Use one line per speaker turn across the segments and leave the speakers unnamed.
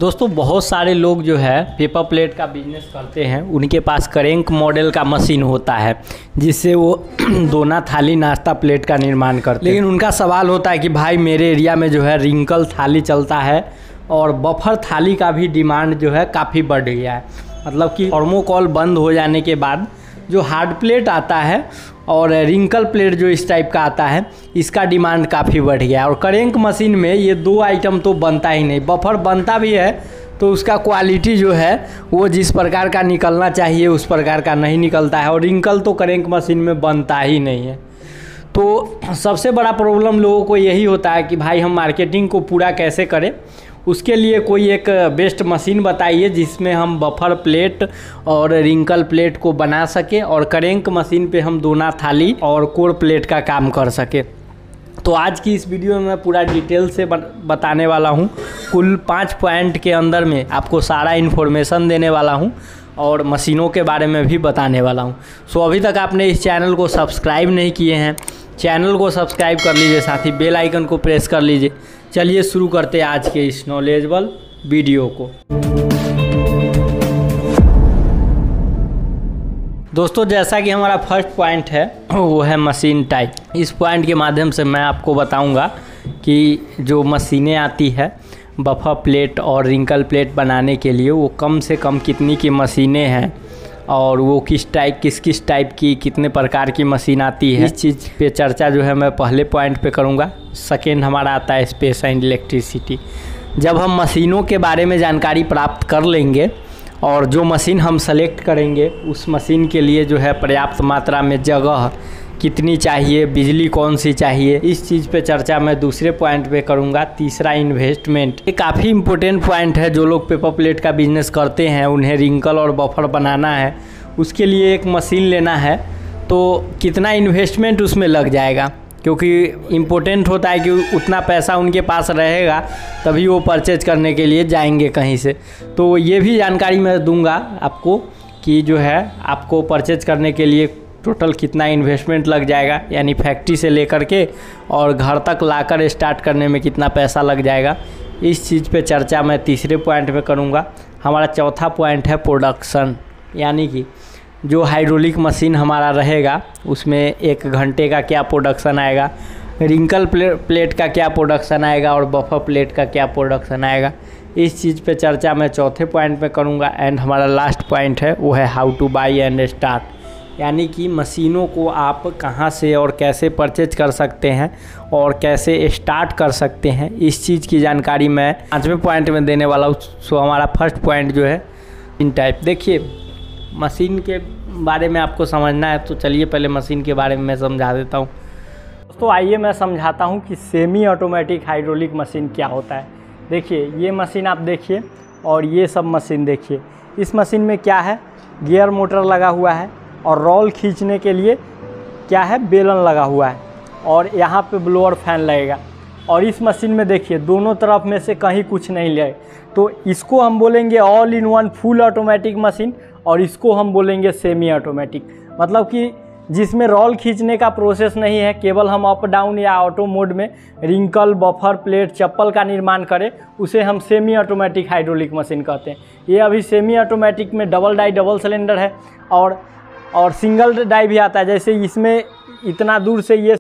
दोस्तों बहुत सारे लोग जो है पेपर प्लेट का बिजनेस करते हैं, उनके पास करेंक मॉडल का मशीन होता है जिससे वो दोना थाली नाश्ता प्लेट का निर्माण करते हैं। लेकिन उनका सवाल होता है कि भाई मेरे एरिया में जो है रिंकल थाली चलता है और बफर थाली का भी डिमांड जो है काफ़ी बढ़ गया है। मतलब कि थर्मोकोल बंद हो जाने के बाद जो हार्ड प्लेट आता है और रिंकल प्लेट जो इस टाइप का आता है, इसका डिमांड काफ़ी बढ़ गया है। और करेंक मशीन में ये दो आइटम तो बनता ही नहीं, बफर बनता भी है तो उसका क्वालिटी जो है वो जिस प्रकार का निकलना चाहिए उस प्रकार का नहीं निकलता है, और रिंकल तो करेंक मशीन में बनता ही नहीं है। तो सबसे बड़ा प्रॉब्लम लोगों को यही होता है कि भाई हम मार्केटिंग को पूरा कैसे करें, उसके लिए कोई एक बेस्ट मशीन बताइए जिसमें हम बफर प्लेट और रिंकल प्लेट को बना सके और करेंक मशीन पे हम दोना थाली और कोर प्लेट का काम कर सके। तो आज की इस वीडियो में मैं पूरा डिटेल से बताने वाला हूँ। कुल 5 पॉइंट के अंदर में आपको सारा इन्फॉर्मेशन देने वाला हूँ और मशीनों के बारे में भी बताने वाला हूँ। सो अभी तक आपने इस चैनल को सब्सक्राइब नहीं किए हैं, चैनल को सब्सक्राइब कर लीजिए, साथ ही बेल आइकन को प्रेस कर लीजिए। चलिए शुरू करते हैं आज के इस नॉलेजेबल वीडियो को। दोस्तों जैसा कि हमारा फर्स्ट पॉइंट है वो है मशीन टाइप। इस पॉइंट के माध्यम से मैं आपको बताऊंगा कि जो मशीनें आती है बफर प्लेट और रिंकल प्लेट बनाने के लिए वो कम से कम कितनी की मशीनें हैं और वो किस टाइप की कितने प्रकार की मशीन आती है। इस चीज़ पे चर्चा जो है मैं पहले पॉइंट पे करूँगा। सेकेंड हमारा आता है स्पेस एंड इलेक्ट्रिसिटी। जब हम मशीनों के बारे में जानकारी प्राप्त कर लेंगे और जो मशीन हम सेलेक्ट करेंगे उस मशीन के लिए जो है पर्याप्त मात्रा में जगह कितनी चाहिए, बिजली कौन सी चाहिए, इस चीज़ पे चर्चा मैं दूसरे पॉइंट पे करूँगा। तीसरा इन्वेस्टमेंट, ये काफ़ी इंपॉर्टेंट पॉइंट है। जो लोग पेपर प्लेट का बिजनेस करते हैं उन्हें रिंकल और बफर बनाना है, उसके लिए एक मशीन लेना है तो कितना इन्वेस्टमेंट उसमें लग जाएगा, क्योंकि इम्पोर्टेंट होता है कि उतना पैसा उनके पास रहेगा तभी वो परचेज करने के लिए जाएंगे कहीं से। तो ये भी जानकारी मैं दूंगा आपको कि जो है आपको परचेज करने के लिए टोटल कितना इन्वेस्टमेंट लग जाएगा, यानी फैक्ट्री से लेकर के और घर तक लाकर स्टार्ट करने में कितना पैसा लग जाएगा। इस चीज़ पे चर्चा मैं तीसरे पॉइंट में करूँगा। हमारा चौथा पॉइंट है प्रोडक्शन, यानी कि जो हाइड्रोलिक मशीन हमारा रहेगा उसमें 1 घंटे का क्या प्रोडक्शन आएगा, रिंकल प्लेट का क्या प्रोडक्शन आएगा और बफर प्लेट का क्या प्रोडक्शन आएगा। इस चीज़ पे चर्चा मैं चौथे पॉइंट में करूँगा। एंड हमारा लास्ट पॉइंट है वो है how two by and start, यानी कि मशीनों को आप कहाँ से और कैसे परचेज कर सकते हैं और कैसे स्टार्ट कर सकते हैं, इस चीज़ की जानकारी मैं 5वें पॉइंट में देने वाला हूँ। सो हमारा फर्स्ट पॉइंट जो है इन टाइप। देखिए मशीन के बारे में आपको समझना है तो चलिए पहले मशीन के बारे में मैं समझा देता हूँ। दोस्तों आइए मैं समझाता हूँ कि सेमी ऑटोमेटिक हाइड्रोलिक मशीन क्या होता है। देखिए ये मशीन आप देखिए और ये सब मशीन देखिए। इस मशीन में क्या है, गियर मोटर लगा हुआ है और रोल खींचने के लिए क्या है, बेलन लगा हुआ है और यहाँ पे ब्लोअर फैन लगेगा। और इस मशीन में देखिए दोनों तरफ में से कहीं कुछ नहीं लगे, तो इसको हम बोलेंगे all in one full automatic machine और इसको हम बोलेंगे सेमी ऑटोमेटिक। मतलब कि जिसमें रोल खींचने का प्रोसेस नहीं है, केवल हम अप डाउन या ऑटो मोड में रिंकल बफर प्लेट चप्पल का निर्माण करें, उसे हम सेमी ऑटोमेटिक हाइड्रोलिक मशीन कहते हैं। ये अभी सेमी ऑटोमेटिक में डबल सिलेंडर है और सिंगल डाई भी आता है। जैसे इसमें इतना दूर से ये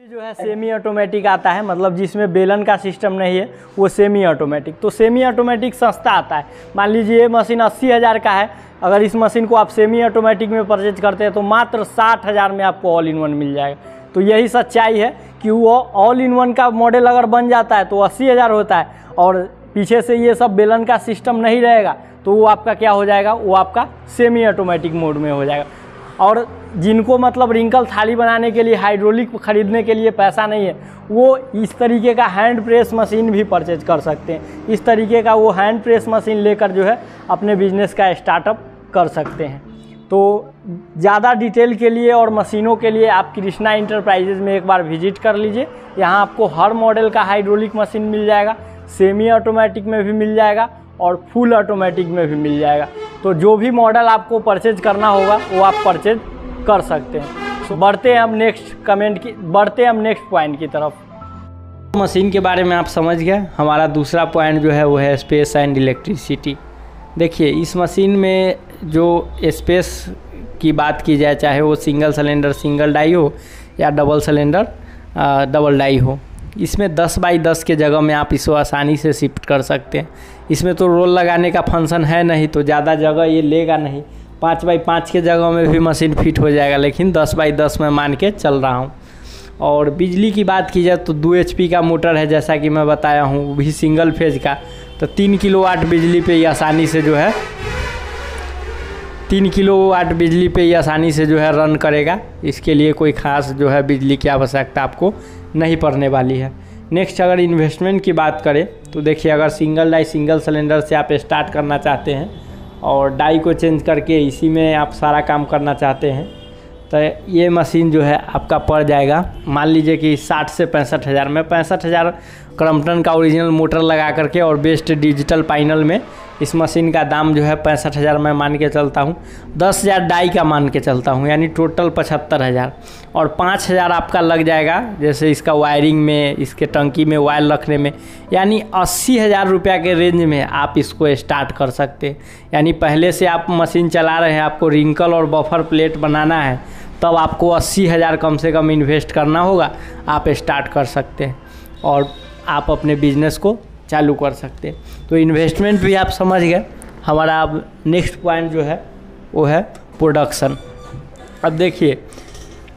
जो है सेमी ऑटोमेटिक आता है, मतलब जिसमें बेलन का सिस्टम नहीं है वो सेमी ऑटोमेटिक। तो सेमी ऑटोमेटिक सस्ता आता है। मान लीजिए ये मशीन 80,000 का है, अगर इस मशीन को आप सेमी ऑटोमेटिक में परचेज करते हैं तो मात्र 60,000 में आपको ऑल इन वन मिल जाएगा। तो यही सच्चाई है कि वो ऑल इन वन का मॉडल अगर बन जाता है तो 80,000 होता है और पीछे से ये सब बेलन का सिस्टम नहीं रहेगा तो वो आपका क्या हो जाएगा, वो आपका सेमी ऑटोमेटिक मोड में हो जाएगा। और जिनको मतलब रिंकल थाली बनाने के लिए हाइड्रोलिक खरीदने के लिए पैसा नहीं है, वो इस तरीके का हैंड प्रेस मशीन भी परचेज कर सकते हैं। इस तरीके का वो हैंड प्रेस मशीन लेकर जो है अपने बिजनेस का स्टार्टअप कर सकते हैं। तो ज़्यादा डिटेल के लिए और मशीनों के लिए आप कृष्णा इंटरप्राइजेज में एक बार विजिट कर लीजिए। यहाँ आपको हर मॉडल का हाइड्रोलिक मशीन मिल जाएगा, सेमी ऑटोमेटिक में भी मिल जाएगा और फुल ऑटोमेटिक में भी मिल जाएगा। तो जो भी मॉडल आपको परचेज करना होगा वो आप परचेज कर सकते हैं। तो बढ़ते हैं हम नेक्स्ट पॉइंट की तरफ। मशीन के बारे में आप समझ गए। हमारा दूसरा पॉइंट जो है वो है स्पेस एंड इलेक्ट्रिसिटी। देखिए इस मशीन में जो स्पेस की बात की जाए, चाहे वो सिंगल सिलेंडर सिंगल डाई हो या डबल सिलेंडर डबल डाई हो, इसमें 10 बाई 10 के जगह में आप इसको आसानी से शिफ्ट कर सकते हैं। इसमें तो रोल लगाने का फंक्शन है नहीं, तो ज़्यादा जगह ये लेगा नहीं। 5 बाई 5 के जगह में भी मशीन फिट हो जाएगा, लेकिन 10 बाई 10 में मान के चल रहा हूँ। और बिजली की बात की जाए तो 2 HP का मोटर है, जैसा कि मैं बताया हूँ, वो भी सिंगल फेज का। तो 3 किलोवाट बिजली पे ही आसानी से जो है 3 किलोवाट बिजली पे ही आसानी से जो है रन करेगा। इसके लिए कोई ख़ास जो है बिजली की आवश्यकता आपको नहीं पड़ने वाली है। नेक्स्ट अगर इन्वेस्टमेंट की बात करें तो देखिए, अगर सिंगल डाई सिंगल सिलेंडर से आप स्टार्ट करना चाहते हैं और डाई को चेंज करके इसी में आप सारा काम करना चाहते हैं, तो ये मशीन जो है आपका पड़ जाएगा, मान लीजिए कि 60 से 65 हज़ार में। 65 हज़ार क्रम्पटन का ओरिजिनल मोटर लगा करके और बेस्ट डिजिटल पैनल में इस मशीन का दाम जो है 65 हज़ार मैं मान के चलता हूँ। 10 हज़ार डाई का मान के चलता हूँ, यानी टोटल 75 हज़ार। और 5 हज़ार आपका लग जाएगा जैसे इसका वायरिंग में, इसके टंकी में वायर रखने में, यानी 80 हज़ार रुपया के रेंज में आप इसको स्टार्ट कर सकते हैं। यानी पहले से आप मशीन चला रहे हैं, आपको रिंकल और बफर प्लेट बनाना है, तब आपको 80 हज़ार कम से कम इन्वेस्ट करना होगा। आप स्टार्ट कर सकते हैं और आप अपने बिजनेस को चालू कर सकते हैं। तो इन्वेस्टमेंट भी आप समझ गए। हमारा अब नेक्स्ट पॉइंट जो है वो है प्रोडक्शन। अब देखिए,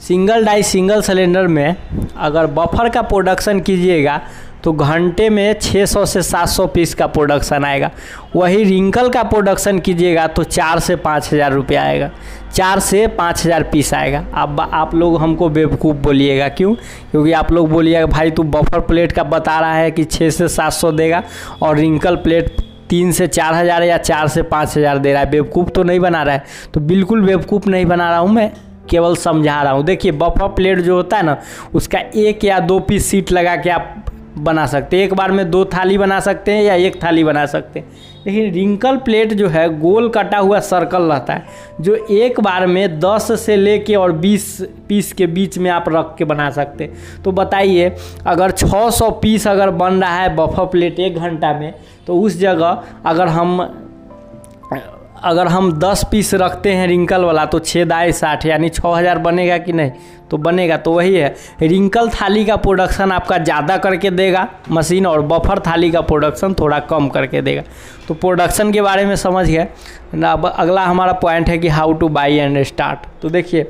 सिंगल डाई सिंगल सिलेंडर में अगर बफर का प्रोडक्शन कीजिएगा तो घंटे में 600 से 700 पीस का प्रोडक्शन आएगा। वही रिंकल का प्रोडक्शन कीजिएगा तो 4 से 5 हज़ार रुपया आएगा, 4 से 5 हज़ार पीस आएगा। अब आप लोग हमको बेवकूफ़ बोलिएगा, क्यों? क्योंकि आप लोग बोलिएगा भाई तू बफर प्लेट का बता रहा है कि 6 से 700 देगा और रिंकल प्लेट 3 से 4 हज़ार या 4 से 5 हज़ार दे रहा है, बेवकूफ़ तो नहीं बना रहा है। तो बिल्कुल बेवकूफ़ नहीं बना रहा हूँ मैं, केवल समझा रहा हूँ। देखिए बफर प्लेट जो होता है ना, उसका 1 या 2 पीस सीट लगा के आप बना सकते हैं। एक बार में 2 थाली बना सकते हैं या 1 थाली बना सकते हैं। लेकिन रिंकल प्लेट जो है गोल कटा हुआ सर्कल रहता है, जो एक बार में 10 से लेके और 20 पीस के बीच में आप रख के बना सकते हैं। तो बताइए, अगर 600 पीस अगर बन रहा है बफर प्लेट 1 घंटा में, तो उस जगह अगर हम 10 पीस रखते हैं रिंकल वाला, तो 6 दाई 60, यानी 6000 बनेगा कि नहीं? तो बनेगा। तो वही है, रिंकल थाली का प्रोडक्शन आपका ज़्यादा करके देगा मशीन, और बफर थाली का प्रोडक्शन थोड़ा कम करके देगा। तो प्रोडक्शन के बारे में समझ गए ना। अब अगला हमारा पॉइंट है कि how two by and start. तो देखिए,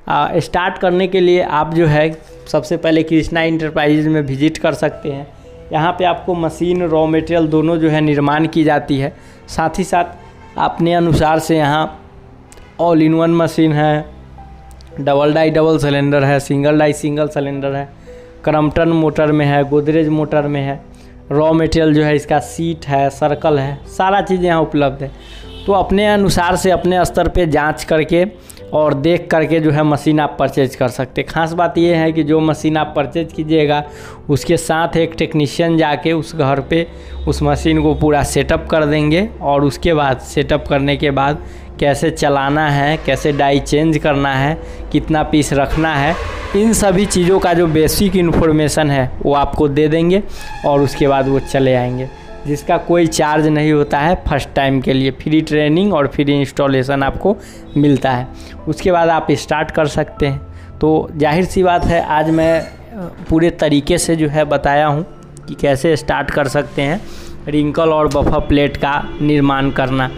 स्टार्ट करने के लिए आप जो है सबसे पहले कृष्णा इंटरप्राइजेज में विजिट कर सकते हैं। यहाँ पे आपको मशीन, रॉ मटेरियल दोनों जो है निर्माण की जाती है। साथ ही साथ अपने अनुसार से यहाँ ऑल इन वन मशीन है, डबल डाई डबल सिलेंडर है, सिंगल डाई सिंगल सिलेंडर है, क्रम्पटन मोटर में है, गोदरेज मोटर में है। रॉ मटेरियल जो है इसका सीट है, सर्कल है, सारा चीज़ यहाँ उपलब्ध है। तो अपने अनुसार से अपने स्तर पे जांच करके और देख करके जो है मशीन आप परचेज कर सकते हैं। ख़ास बात ये है कि जो मशीन आप परचेज कीजिएगा उसके साथ एक टेक्नीशियन जाके उस घर पे उस मशीन को पूरा सेटअप कर देंगे, और उसके बाद सेटअप करने के बाद कैसे चलाना है, कैसे डाई चेंज करना है, कितना पीस रखना है, इन सभी चीज़ों का जो बेसिक इन्फॉर्मेशन है वो आपको दे देंगे, और उसके बाद वो चले आएंगे, जिसका कोई चार्ज नहीं होता है। फर्स्ट टाइम के लिए फ्री ट्रेनिंग और फ्री इंस्टॉलेशन आपको मिलता है। उसके बाद आप स्टार्ट कर सकते हैं। तो जाहिर सी बात है, आज मैं पूरे तरीके से जो है बताया हूँ कि कैसे स्टार्ट कर सकते हैं रिंकल और बफर प्लेट का निर्माण करना।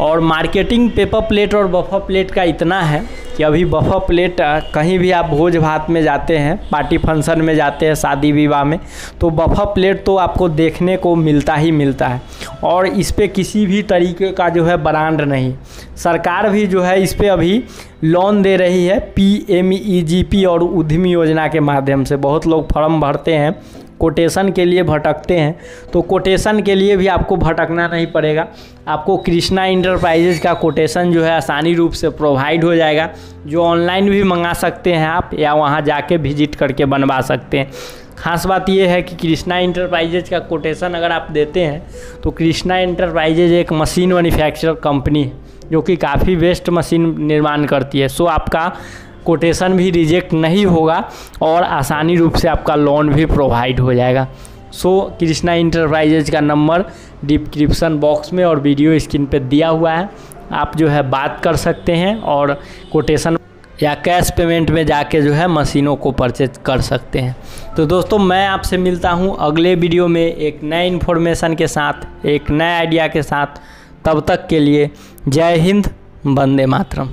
और मार्केटिंग पेपर प्लेट और बफर प्लेट का इतना है कि अभी बफर प्लेट कहीं भी आप भोज भात में जाते हैं, पार्टी फंक्शन में जाते हैं, शादी विवाह में, तो बफर प्लेट तो आपको देखने को मिलता ही मिलता है। और इस पे किसी भी तरीके का जो है ब्रांड नहीं। सरकार भी जो है इस पे अभी लोन दे रही है, PMEGP और उद्यमी योजना के माध्यम से। बहुत लोग फॉर्म भरते हैं, कोटेशन के लिए भटकते हैं, तो कोटेशन के लिए भी आपको भटकना नहीं पड़ेगा। आपको कृष्णा इंटरप्राइजेज का कोटेशन जो है आसानी रूप से प्रोवाइड हो जाएगा, जो ऑनलाइन भी मंगा सकते हैं आप, या वहां जाके विजिट करके बनवा सकते हैं। ख़ास बात यह है कि कृष्णा इंटरप्राइजेज का कोटेशन अगर आप देते हैं तो कृष्णा इंटरप्राइजेज एक मशीन मैन्युफैक्चरर कंपनी है जो कि काफ़ी बेस्ट मशीन निर्माण करती है। सो आपका कोटेशन भी रिजेक्ट नहीं होगा और आसानी रूप से आपका लोन भी प्रोवाइड हो जाएगा। सो कृष्णा इंटरप्राइजेज का नंबर डिस्क्रिप्शन बॉक्स में और वीडियो स्क्रीन पे दिया हुआ है, आप जो है बात कर सकते हैं और कोटेशन या कैश पेमेंट में जाके जो है मशीनों को परचेज कर सकते हैं। तो दोस्तों मैं आपसे मिलता हूं अगले वीडियो में एक नए इन्फॉर्मेशन के साथ, एक नए आइडिया के साथ। तब तक के लिए जय हिंद, वंदे मातरम।